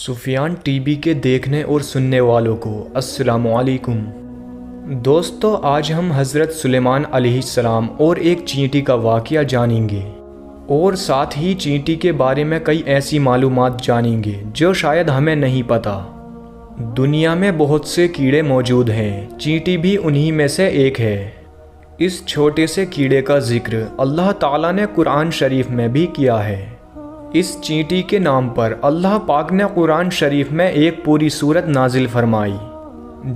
Sufiyan TV के देखने और सुनने वालों को अस्सलामु अलैकुम। दोस्तों, आज हम हज़रत सुलेमान अलैहिस्सलाम और एक चींटी का वाक़या जानेंगे और साथ ही चींटी के बारे में कई ऐसी मालूमात जानेंगे जो शायद हमें नहीं पता। दुनिया में बहुत से कीड़े मौजूद हैं, चींटी भी उन्हीं में से एक है। इस छोटे से कीड़े का जिक्र अल्लाह ताला ने कुरान शरीफ में भी किया है। इस चींटी के नाम पर अल्लाह पाक ने कुरान शरीफ में एक पूरी सूरत नाजिल फरमाई,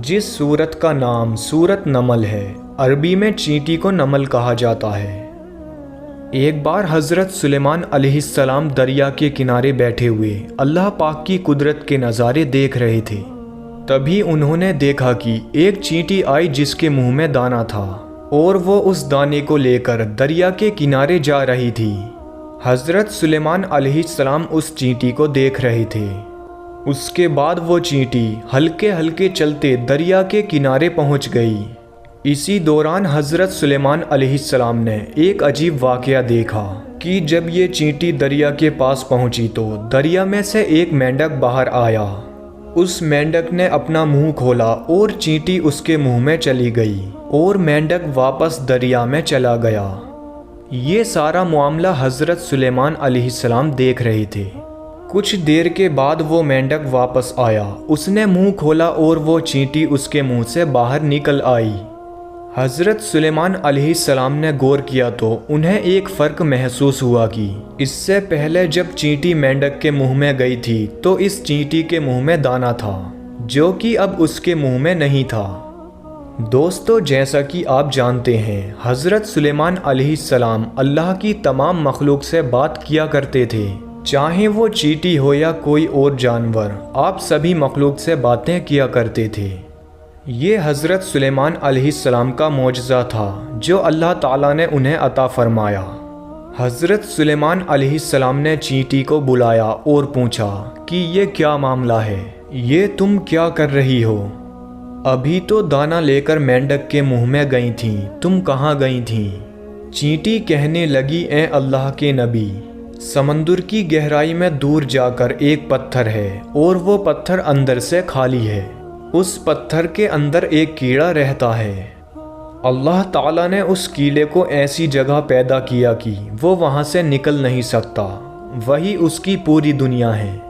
जिस सूरत का नाम सूरत नमल है। अरबी में चींटी को नमल कहा जाता है। एक बार हज़रत सुलेमान अलैहिस्सलाम दरिया के किनारे बैठे हुए अल्लाह पाक की कुदरत के नज़ारे देख रहे थे। तभी उन्होंने देखा कि एक चींटी आई जिसके मुंह में दाना था और वो उस दाने को लेकर दरिया के किनारे जा रही थी। हज़रत सुलेमान अलैहिस्सलाम उस चींटी को देख रहे थे। उसके बाद वो चींटी हल्के हल्के चलते दरिया के किनारे पहुंच गई। इसी दौरान हज़रत सुलेमान अलैहिस्सलाम ने एक अजीब वाक़या देखा कि जब ये चींटी दरिया के पास पहुंची तो दरिया में से एक मेंढक बाहर आया। उस मेंढक ने अपना मुंह खोला और चींटी उसके मुंह में चली गई और मेंढक वापस दरिया में चला गया। ये सारा मामला हज़रत सुलेमान अलैहिस्सलाम देख रहे थे। कुछ देर के बाद वो मेंढक वापस आया। उसने मुंह खोला और वो चींटी उसके मुंह से बाहर निकल आई। हज़रत सुलेमान अलैहिस्सलाम ने गौर किया तो उन्हें एक फ़र्क महसूस हुआ कि इससे पहले जब चींटी मेंढक के मुंह में गई थी तो इस चींटी के मुंह में दाना था, जो कि अब उसके मुंह में नहीं था। दोस्तों, जैसा कि आप जानते हैं, हज़रत सुलेमान अलैहिस्सलाम अल्लाह की तमाम मखलूक से बात किया करते थे। चाहे वो चींटी हो या कोई और जानवर, आप सभी मखलूक से बातें किया करते थे। ये हज़रत सुलेमान अलैहिस्सलाम का मौजज़ा था जो अल्लाह ताला ने उन्हें अता फरमाया। हज़रत सुलेमान अलैहिस्सलाम ने चींटी को बुलाया और पूछा कि ये क्या मामला है, ये तुम क्या कर रही हो? अभी तो दाना लेकर मेंढक के मुंह में गई थी, तुम कहाँ गई थी? चींटी कहने लगी, ए अल्लाह के नबी, समंदर की गहराई में दूर जाकर एक पत्थर है और वो पत्थर अंदर से खाली है। उस पत्थर के अंदर एक कीड़ा रहता है। अल्लाह ताला ने उस कीड़े को ऐसी जगह पैदा किया कि वो वहाँ से निकल नहीं सकता। वही उसकी पूरी दुनिया है।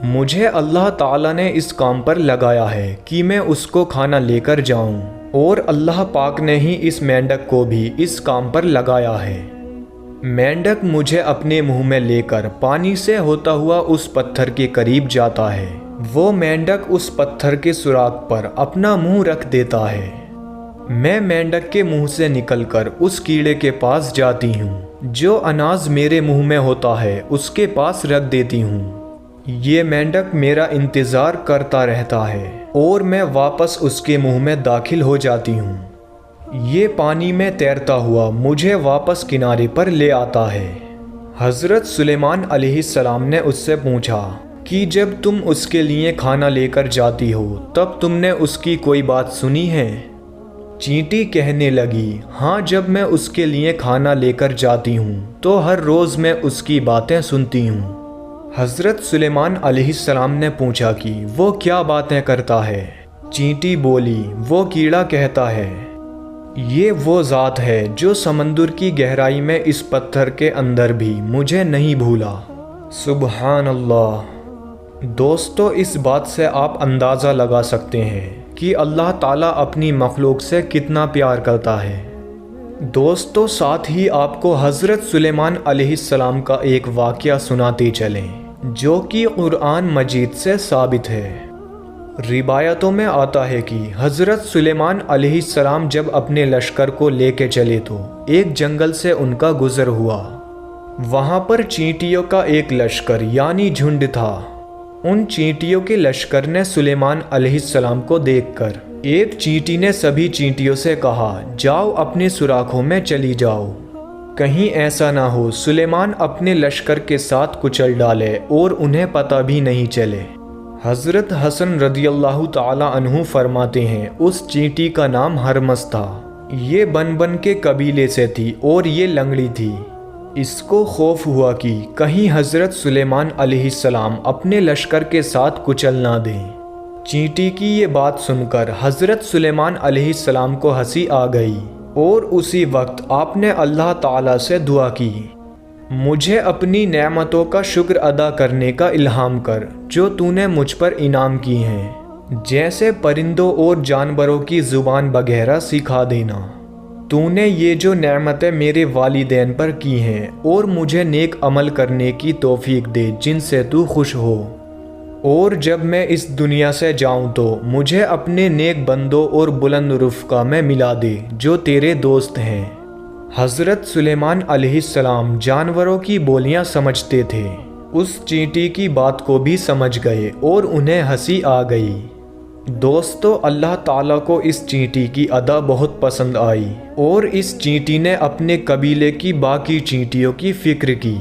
मुझे अल्लाह ताला ने इस काम पर लगाया है कि मैं उसको खाना लेकर जाऊं, और अल्लाह पाक ने ही इस मेंढक को भी इस काम पर लगाया है। मेंढक मुझे अपने मुंह में लेकर पानी से होता हुआ उस पत्थर के करीब जाता है। वो मेंढक उस पत्थर के सुराख पर अपना मुंह रख देता है। मैं मेंढक के मुंह से निकलकर उस कीड़े के पास जाती हूँ। जो अनाज मेरे मुंह में होता है उसके पास रख देती हूँ। ये मेंढक मेरा इंतज़ार करता रहता है और मैं वापस उसके मुंह में दाखिल हो जाती हूँ। ये पानी में तैरता हुआ मुझे वापस किनारे पर ले आता है। हज़रत सुलेमान अलैहिस्सलाम ने उससे पूछा कि जब तुम उसके लिए खाना लेकर जाती हो तब तुमने उसकी कोई बात सुनी है? चींटी कहने लगी, हाँ, जब मैं उसके लिए खाना लेकर जाती हूँ तो हर रोज़ मैं उसकी बातें सुनती हूँ। हज़रत सुलेमान अलैहिस्सलाम ने पूछा कि वो क्या बातें करता है? चींटी बोली, वो कीड़ा कहता है, ये वो ज़ात है जो समंदर की गहराई में इस पत्थर के अंदर भी मुझे नहीं भूला। सुबहान अल्लाह। दोस्तों, इस बात से आप अंदाज़ा लगा सकते हैं कि अल्लाह ताला अपनी मखलूक से कितना प्यार करता है। दोस्तों, साथ ही आपको हज़रत सुलेमान अलैहिस्सलाम का एक वाक़या सुनाते चलें जो कि कुरान मजीद से साबित है। रिवायतों में आता है कि हज़रत सुलेमान अलैहिस्सलाम जब अपने लश्कर को लेके चले तो एक जंगल से उनका गुज़र हुआ। वहाँ पर चींटियों का एक लश्कर यानी झुंड था। उन चींटियों के लश्कर ने सुलेमान अलैहिस्सलाम को देखकर एक चींटी ने सभी चींटियों से कहा, जाओ अपने सुराखों में चली जाओ, कहीं ऐसा ना हो सुलेमान अपने लश्कर के साथ कुचल डाले और उन्हें पता भी नहीं चले। हज़रत हसन रदियल्लाहु ताला अन्हु फरमाते हैं, उस चींटी का नाम हरमस था। ये बन के कबीले से थी और ये लंगड़ी थी। اس کو خوف ہوا کہ کہیں حضرت سلیمان علیہ السلام اپنے لشکر کے ساتھ کچل نہ دیں۔ چینٹی کی یہ بات سن کر حضرت سلیمان علیہ السلام کو ہنسی آ گئی اور اسی وقت آپ نے اللہ تعالیٰ سے دعا کی، مجھے اپنی نعمتوں کا شکر ادا کرنے کا الہام کر جو تو نے مجھ پر انعام کی ہیں، جیسے پرندوں اور جانوروں کی زبان وغیرہ سکھا دینا۔ تو نے یہ جو نعمتیں میرے والدین پر کی ہیں اور مجھے نیک عمل کرنے کی توفیق دے جن سے تو خوش ہو، اور جب میں اس دنیا سے جاؤں تو مجھے اپنے نیک بندوں اور بلند رفقا میں ملا دے جو تیرے دوست ہیں۔ حضرت سلیمان علیہ السلام جانوروں کی بولیاں سمجھتے تھے، اس چینٹی کی بات کو بھی سمجھ گئے اور انہیں ہنسی آ گئی۔ دوستو، اللہ تعالیٰ کو اس چینٹی کی ادا بہت پسند آئی اور اس چینٹی نے اپنے قبیلے کی باقی چینٹیوں کی فکر کی،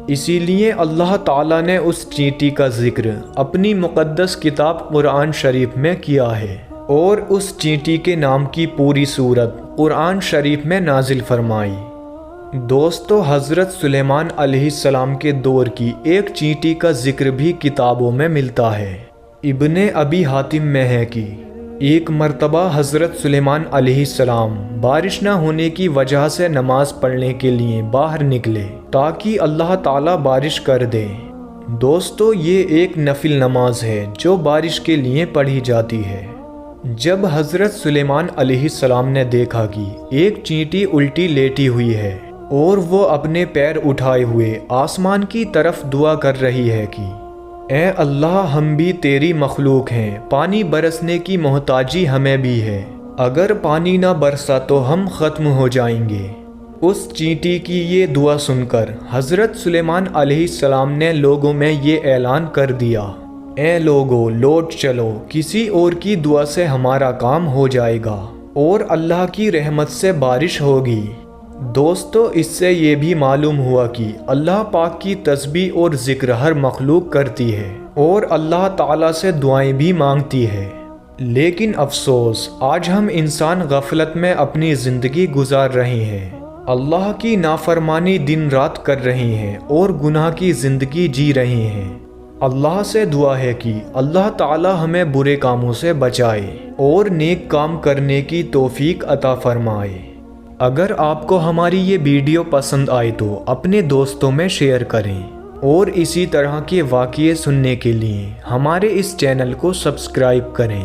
اسی لیے اللہ تعالیٰ نے اس چینٹی کا ذکر اپنی مقدس کتاب قرآن شریف میں کیا ہے اور اس چینٹی کے نام کی پوری سورت قرآن شریف میں نازل فرمائی۔ دوستو، حضرت سلیمان علیہ السلام کے دور کی ایک چینٹی کا ذکر بھی کتابوں میں ملتا ہے۔ ابن ابی حاتم میں ہے کہ ایک مرتبہ حضرت سلیمان علیہ السلام بارش نہ ہونے کی وجہ سے نماز پڑھنے کے لیے باہر نکلے تاکہ اللہ تعالیٰ بارش کر دے۔ دوستو، یہ ایک نفل نماز ہے جو بارش کے لیے پڑھی جاتی ہے۔ جب حضرت سلیمان علیہ السلام نے دیکھا کہ ایک چینٹی الٹی لیٹی ہوئی ہے اور وہ اپنے پیر اٹھائے ہوئے آسمان کی طرف دعا کر رہی ہے کہ اے اللہ، ہم بھی تیری مخلوق ہیں، پانی برسنے کی محتاجی ہمیں بھی ہے، اگر پانی نہ برسا تو ہم ختم ہو جائیں گے۔ اس چینٹی کی یہ دعا سن کر حضرت سلیمان علیہ السلام نے لوگوں میں یہ اعلان کر دیا، اے لوگو، لوٹ چلو، کسی اور کی دعا سے ہمارا کام ہو جائے گا اور اللہ کی رحمت سے بارش ہوگی۔ دوستو، اس سے یہ بھی معلوم ہوا کہ اللہ پاک کی تسبیح اور ذکر ہر مخلوق کرتی ہے اور اللہ تعالیٰ سے دعائیں بھی مانگتی ہے، لیکن افسوس آج ہم انسان غفلت میں اپنی زندگی گزار رہے ہیں، اللہ کی نافرمانی دن رات کر رہے ہیں اور گناہ کی زندگی جی رہے ہیں۔ اللہ سے دعا ہے کہ اللہ تعالیٰ ہمیں برے کاموں سے بچائے اور نیک کام کرنے کی توفیق عطا فرمائے۔ اگر آپ کو ہماری یہ ویڈیو پسند آئے تو اپنے دوستوں میں شیئر کریں اور اسی طرح کے واقعے سننے کے لیے ہمارے اس چینل کو سبسکرائب کریں۔